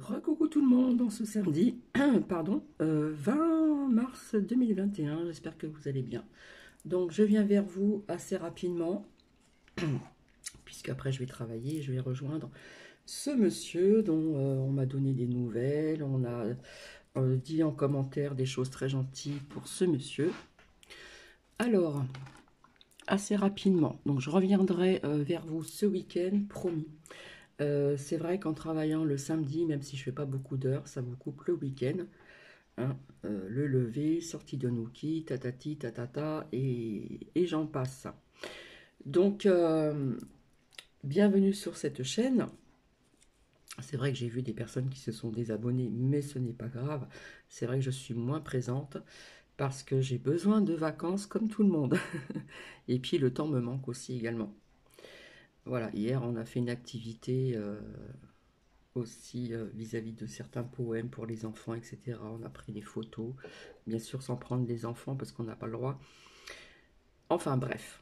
Recoucou tout le monde dans ce samedi, pardon, 20 mars 2021, j'espère que vous allez bien. Donc je viens vers vous assez rapidement, puisqu'après je vais travailler, je vais rejoindre ce monsieur dont on m'a donné des nouvelles, on a dit en commentaire des choses très gentilles pour ce monsieur. Alors, assez rapidement, donc je reviendrai vers vous ce week-end, promis. C'est vrai qu'en travaillant le samedi, même si je fais pas beaucoup d'heures, ça vous coupe le week-end. Hein, le lever, sortie de Nookie, tatati, tatata, et j'en passe. Donc, bienvenue sur cette chaîne. C'est vrai que j'ai vu des personnes qui se sont désabonnées, mais ce n'est pas grave. C'est vrai que je suis moins présente parce que j'ai besoin de vacances comme tout le monde. Et puis le temps me manque aussi également. Voilà, hier on a fait une activité aussi vis-à-vis de certains poèmes pour les enfants, etc. On a pris des photos, bien sûr sans prendre les enfants parce qu'on n'a pas le droit. Enfin bref.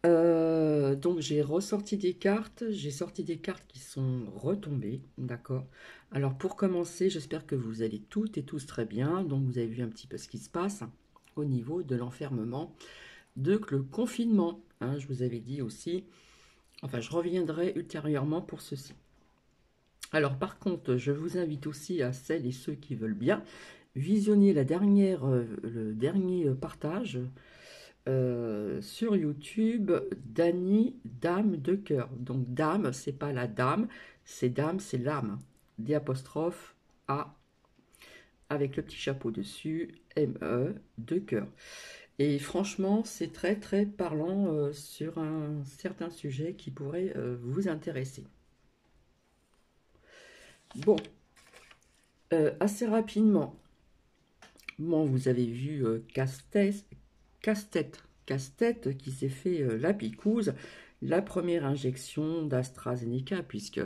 Donc j'ai ressorti des cartes, j'ai sorti des cartes qui sont retombées, d'accord. Alors pour commencer, j'espère que vous allez toutes et tous très bien. Donc vous avez vu un petit peu ce qui se passe au niveau de l'enfermement, de le confinement. Hein, je vous avais dit aussi, enfin je reviendrai ultérieurement pour ceci. Alors par contre, je vous invite aussi à celles et ceux qui veulent bien visionner le dernier partage sur YouTube d'Annie Dame de Cœur. Donc Dame, c'est pas la dame, c'est l'âme. D apostrophe A avec le petit chapeau dessus, M-E, de cœur. Et franchement, c'est très très parlant sur un certain sujet qui pourrait vous intéresser. Bon, assez rapidement, bon, vous avez vu Casse-Tête qui s'est fait la picouse, la première injection d'AstraZeneca, puisque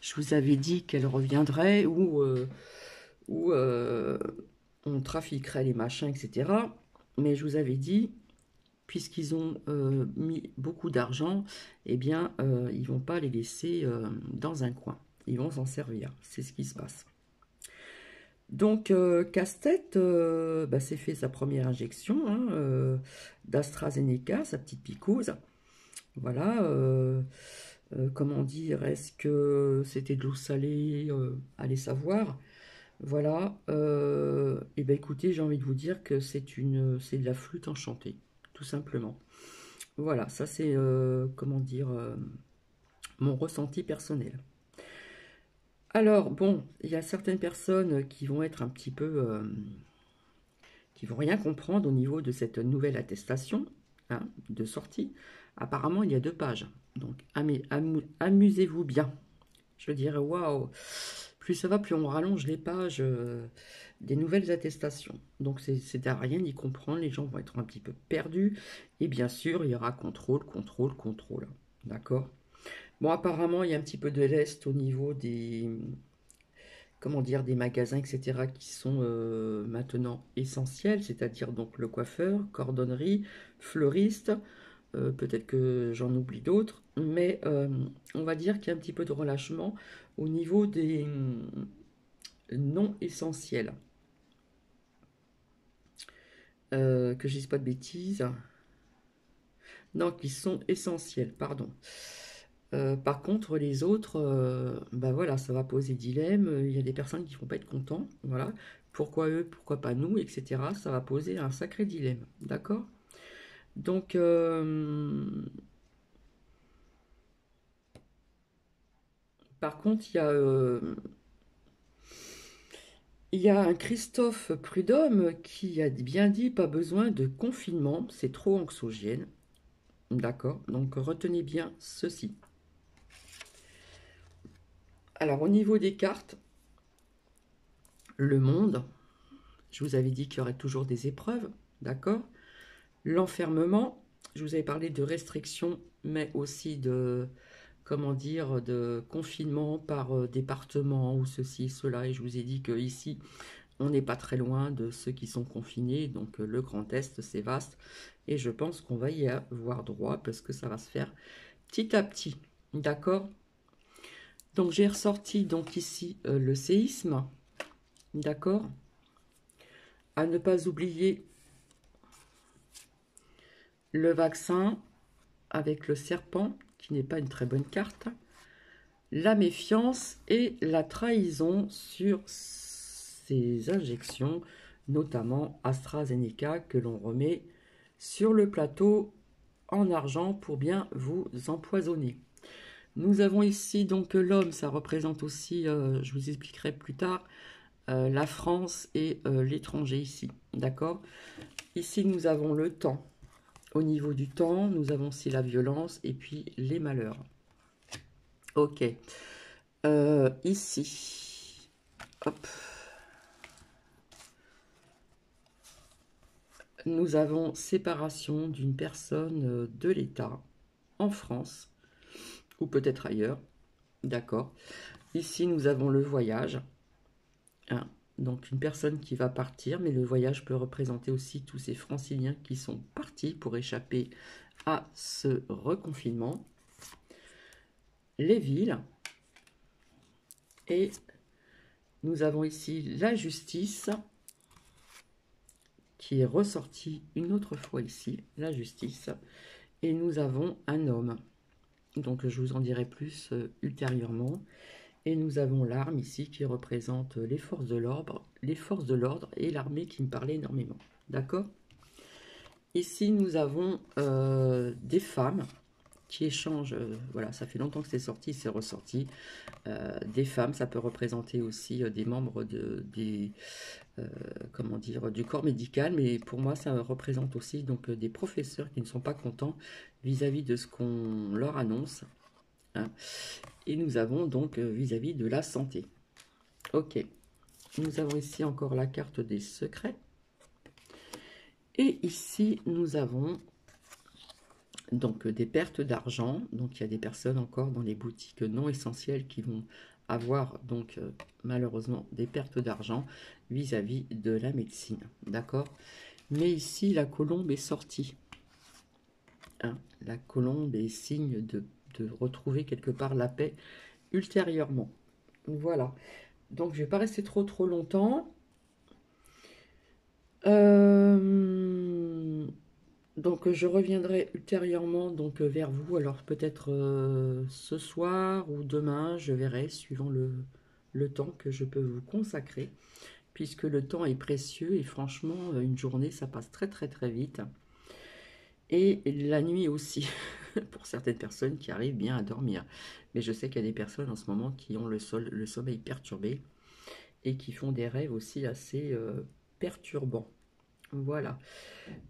je vous avais dit qu'elle reviendrait ou on trafiquerait les machins, etc. Mais je vous avais dit, puisqu'ils ont mis beaucoup d'argent, eh bien, ils vont pas les laisser dans un coin. Ils vont s'en servir. C'est ce qui se passe. Donc, Casse-Tête s'est fait sa première injection hein, d'AstraZeneca, sa petite picouse. Voilà. Comment dire, est-ce que c'était de l'eau salée allez savoir. Voilà. Et ben écoutez, j'ai envie de vous dire que c'est de la flûte enchantée, tout simplement. Voilà, ça c'est, comment dire, mon ressenti personnel. Alors, bon, il y a certaines personnes qui vont être un petit peu qui vont rien comprendre au niveau de cette nouvelle attestation hein, de sortie. Apparemment, il y a 2 pages. Donc, amusez-vous bien. Je dirais, waouh, plus ça va, plus on rallonge les pages des nouvelles attestations. Donc, c'est à rien d'y comprendre. Les gens vont être un petit peu perdus. Et bien sûr, il y aura contrôle, contrôle, contrôle. D'accord? Bon, apparemment, il y a un petit peu de lest au niveau des, comment dire, des magasins, etc., qui sont maintenant essentiels, c'est-à-dire donc le coiffeur, cordonnerie, fleuriste, peut-être que j'en oublie d'autres, mais on va dire qu'il y a un petit peu de relâchement au niveau des non essentiels. Que je dise pas de bêtises. Non, qui sont essentiels, pardon. Par contre, les autres, bah voilà, ça va poser dilemme. Il y a des personnes qui vont pas être contents, voilà. Pourquoi eux, pourquoi pas nous, etc. Ça va poser un sacré dilemme, d'accord? Donc, par contre, il y a un Christophe Prudhomme qui a bien dit pas besoin de confinement, c'est trop anxiogène, d'accord? Donc, retenez bien ceci. Alors, au niveau des cartes, le monde, je vous avais dit qu'il y aurait toujours des épreuves, d'accord? L'enfermement, je vous avais parlé de restrictions, mais aussi de, comment dire, de confinement par département ou ceci, cela. Et je vous ai dit qu'ici, on n'est pas très loin de ceux qui sont confinés. Donc le Grand Est, c'est vaste. Et je pense qu'on va y avoir droit parce que ça va se faire petit à petit. D'accord? Donc j'ai ressorti donc ici le séisme, d'accord. À ne pas oublier le vaccin avec le serpent, qui n'est pas une très bonne carte. La méfiance et la trahison sur ces injections, notamment AstraZeneca, que l'on remet sur le plateau en argent pour bien vous empoisonner. Nous avons ici donc l'homme, ça représente aussi, je vous expliquerai plus tard, la France et l'étranger ici, d'accord. Ici nous avons le temps. Au niveau du temps, nous avons aussi la violence et puis les malheurs. Ok. Ici, hop. Nous avons séparation d'une personne de l'État en France, ou peut-être ailleurs, d'accord. Ici, nous avons le voyage, hein, donc une personne qui va partir, mais le voyage peut représenter aussi tous ces franciliens qui sont partis pour échapper à ce reconfinement. Les villes, et nous avons ici la justice, qui est ressortie une autre fois ici, la justice, et nous avons un homme. Donc je vous en dirai plus ultérieurement. Et nous avons l'arme ici qui représente les forces de l'ordre et l'armée qui me parlait énormément. D'accord. Ici nous avons des femmes qui échangent, voilà, ça fait longtemps que c'est sorti, c'est ressorti. Des femmes, ça peut représenter aussi des membres comment dire, du corps médical, mais pour moi ça représente aussi donc des professeurs qui ne sont pas contents vis-à-vis de ce qu'on leur annonce, hein. Et nous avons donc vis-à-vis de la santé. Ok, nous avons ici encore la carte des secrets, et ici nous avons donc des pertes d'argent. Donc il y a des personnes encore dans les boutiques non essentielles qui vont avoir donc malheureusement des pertes d'argent vis-à-vis de la médecine, d'accord. Mais ici la colombe est sortie, hein. La colombe est signe de retrouver quelque part la paix ultérieurement. Voilà, donc je vais pas rester trop longtemps. Donc je reviendrai ultérieurement donc vers vous, alors peut-être ce soir ou demain, je verrai, suivant le temps que je peux vous consacrer, puisque le temps est précieux et franchement, une journée, ça passe très vite. Et la nuit aussi, pour certaines personnes qui arrivent bien à dormir. Mais je sais qu'il y a des personnes en ce moment qui ont le sommeil perturbé et qui font des rêves aussi assez perturbants. Voilà.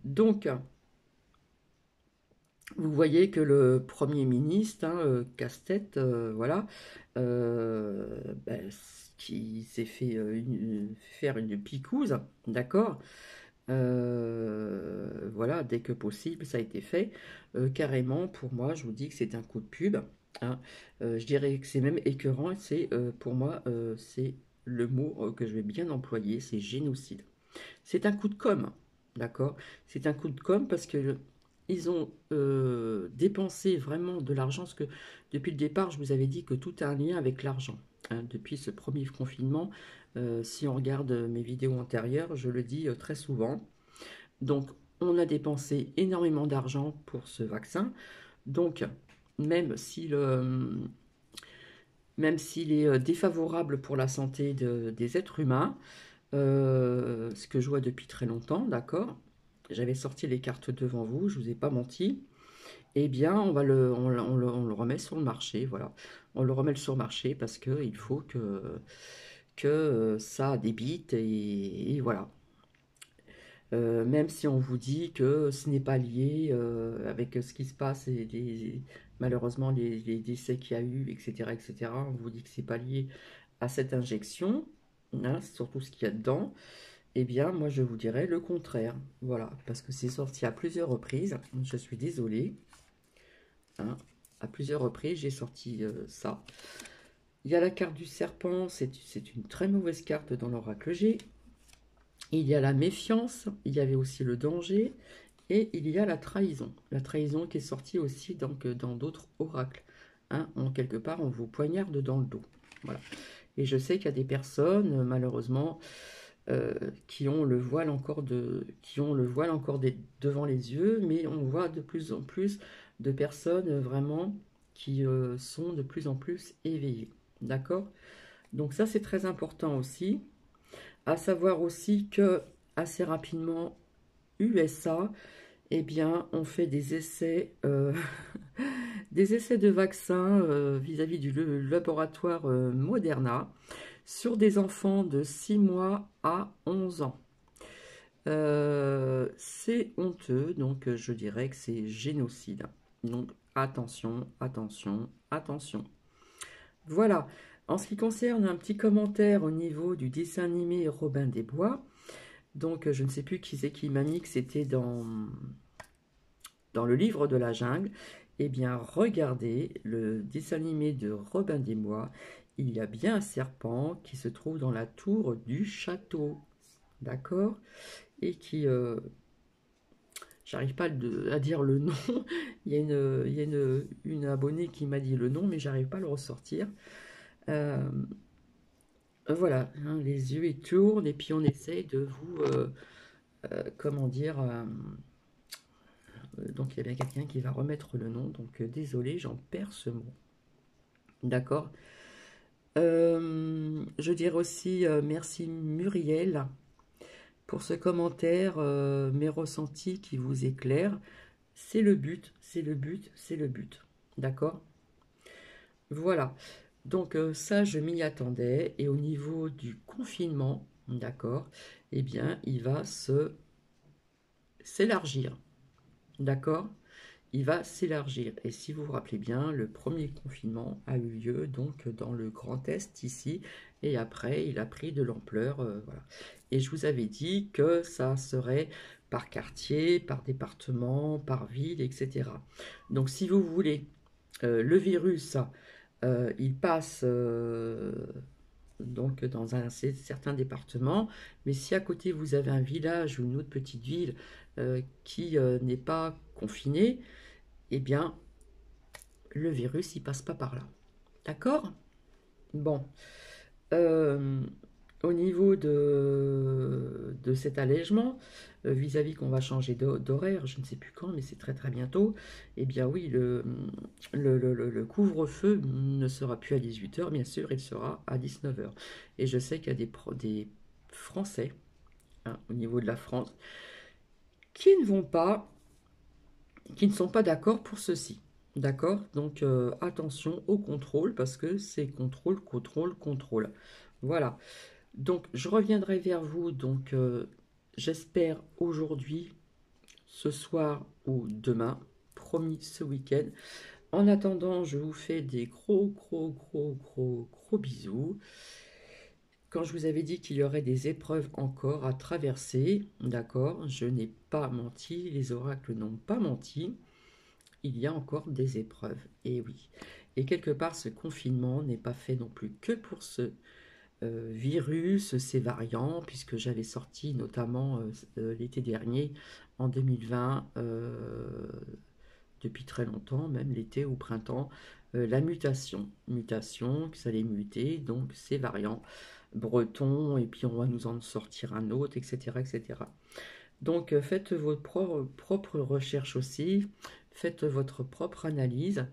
Donc, vous voyez que le Premier ministre, hein, Casse-Tête, voilà, qui s'est fait faire une picouse, d'accord. Voilà, dès que possible, ça a été fait. Carrément, pour moi, je vous dis que c'est un coup de pub, hein. Je dirais que c'est même écœurant. C'est pour moi, c'est le mot que je vais bien employer, c'est génocide. C'est un coup de com', d'accord. C'est un coup de com' parce que ils ont dépensé vraiment de l'argent, parce que depuis le départ, je vous avais dit que tout a un lien avec l'argent, hein. Depuis ce premier confinement, si on regarde mes vidéos antérieures, je le dis très souvent. Donc, on a dépensé énormément d'argent pour ce vaccin. Donc, même s'il est défavorable pour la santé des êtres humains, ce que je vois depuis très longtemps, d'accord. J'avais sorti les cartes devant vous, je ne vous ai pas menti. Eh bien, on le remet sur le marché, voilà. On le remet sur le marché parce qu'il faut que ça débite et voilà. Même si on vous dit que ce n'est pas lié avec ce qui se passe et malheureusement les décès qu'il y a eu, etc., etc., on vous dit que c'est pas lié à cette injection, hein, surtout ce qu'il y a dedans. Eh bien, moi, je vous dirais le contraire. Voilà, parce que c'est sorti à plusieurs reprises. Je suis désolée, hein. À plusieurs reprises, j'ai sorti ça. Il y a la carte du serpent, c'est une très mauvaise carte dans l'oracle G. Il y a la méfiance, il y avait aussi le danger, et il y a la trahison. La trahison qui est sortie aussi donc, dans d'autres oracles. hein, quelque part, on vous poignarde dans le dos. Voilà. Et je sais qu'il y a des personnes, malheureusement, qui ont le voile encore devant les yeux, mais on voit de plus en plus de personnes vraiment qui sont de plus en plus éveillées. D'accord? Donc ça, c'est très important aussi. À savoir aussi que, assez rapidement, USA, eh bien, on fait des essais, des essais de vaccins vis-à-vis du laboratoire Moderna sur des enfants de 6 mois à 11 ans. C'est honteux, donc je dirais que c'est génocide. Donc attention, attention, attention. Voilà. En ce qui concerne un petit commentaire au niveau du dessin animé Robin des Bois, donc je ne sais plus qui c'est qui m'a mis que c'était dans le livre de la jungle. Eh bien, regardez le dessin animé de Robin des Bois. Il y a bien un serpent qui se trouve dans la tour du château. D'accord? Et qui... j'arrive pas à dire le nom. Il y a une abonnée qui m'a dit le nom, mais j'arrive pas à le ressortir. Voilà, hein, les yeux ils tournent et puis on essaye de vous... comment dire... donc il y a bien quelqu'un qui va remettre le nom. Donc désolé, j'en perds ce mot. D'accord. Je dirais aussi merci Muriel pour ce commentaire, mes ressentis qui vous éclairent. C'est le but, c'est le but, c'est le but. D'accord? Voilà. Donc ça, je m'y attendais. Et au niveau du confinement, d'accord, eh bien, il va s'élargir. D'accord? Il va s'élargir. Et si vous vous rappelez bien, le premier confinement a eu lieu donc dans le Grand Est ici, et après il a pris de l'ampleur. Voilà. Et je vous avais dit que ça serait par quartier, par département, par ville, etc. Donc si vous voulez, le virus, il passe donc dans un certain département, mais si à côté vous avez un village ou une autre petite ville qui n'est pas confinée, eh bien, le virus, il passe pas par là. D'accord? Bon. Euh, Au niveau de cet allègement, vis-à-vis qu'on va changer d'horaire, je ne sais plus quand, mais c'est très très bientôt, eh bien oui, le couvre-feu ne sera plus à 18 h, bien sûr, il sera à 19 h. Et je sais qu'il y a des Français, hein, au niveau de la France, qui qui ne sont pas d'accord pour ceci. D'accord? Donc attention au contrôle parce que c'est contrôle, contrôle, contrôle. Voilà. Donc je reviendrai vers vous. Donc j'espère aujourd'hui, ce soir ou demain. Promis ce week-end. En attendant, je vous fais des gros, gros, gros, gros, gros bisous. Quand je vous avais dit qu'il y aurait des épreuves encore à traverser, d'accord, je n'ai pas menti, les oracles n'ont pas menti. Il y a encore des épreuves, et oui. Et quelque part, ce confinement n'est pas fait non plus que pour ce virus, ces variants, puisque j'avais sorti notamment l'été dernier, en 2020, depuis très longtemps, même l'été ou printemps, la mutation, que ça allait muter, donc ces variants bretons, et puis on va nous en sortir un autre, etc., etc. Donc faites vos propres recherches aussi, faites votre propre analyse,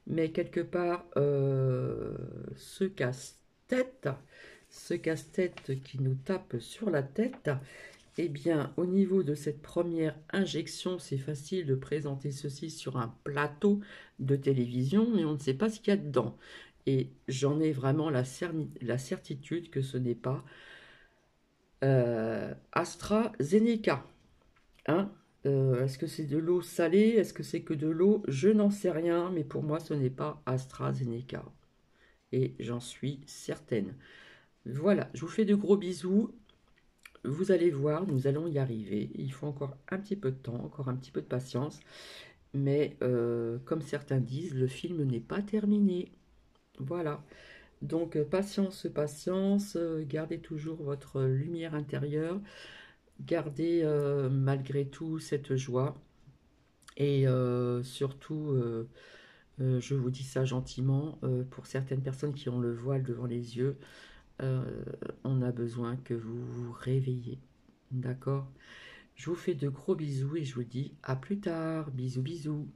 mais quelque part, ce casse-tête, qui nous tape sur la tête, eh bien, au niveau de cette première injection, c'est facile de présenter ceci sur un plateau de télévision, mais on ne sait pas ce qu'il y a dedans. Et j'en ai vraiment la certitude que ce n'est pas AstraZeneca. Hein? Est-ce que c'est de l'eau salée? Est-ce que c'est que de l'eau? Je n'en sais rien, mais pour moi, ce n'est pas AstraZeneca. Et j'en suis certaine. Voilà, je vous fais de gros bisous. Vous allez voir, nous allons y arriver. Il faut encore un petit peu de temps, encore un petit peu de patience. Mais comme certains disent, le film n'est pas terminé. Voilà. Donc patience, patience. Gardez toujours votre lumière intérieure. Gardez malgré tout cette joie. Et surtout, Je vous dis ça gentiment. Pour certaines personnes qui ont le voile devant les yeux, euh, on a besoin que vous vous réveillez. D'accord? Je vous fais de gros bisous et je vous dis à plus tard. Bisous, bisous.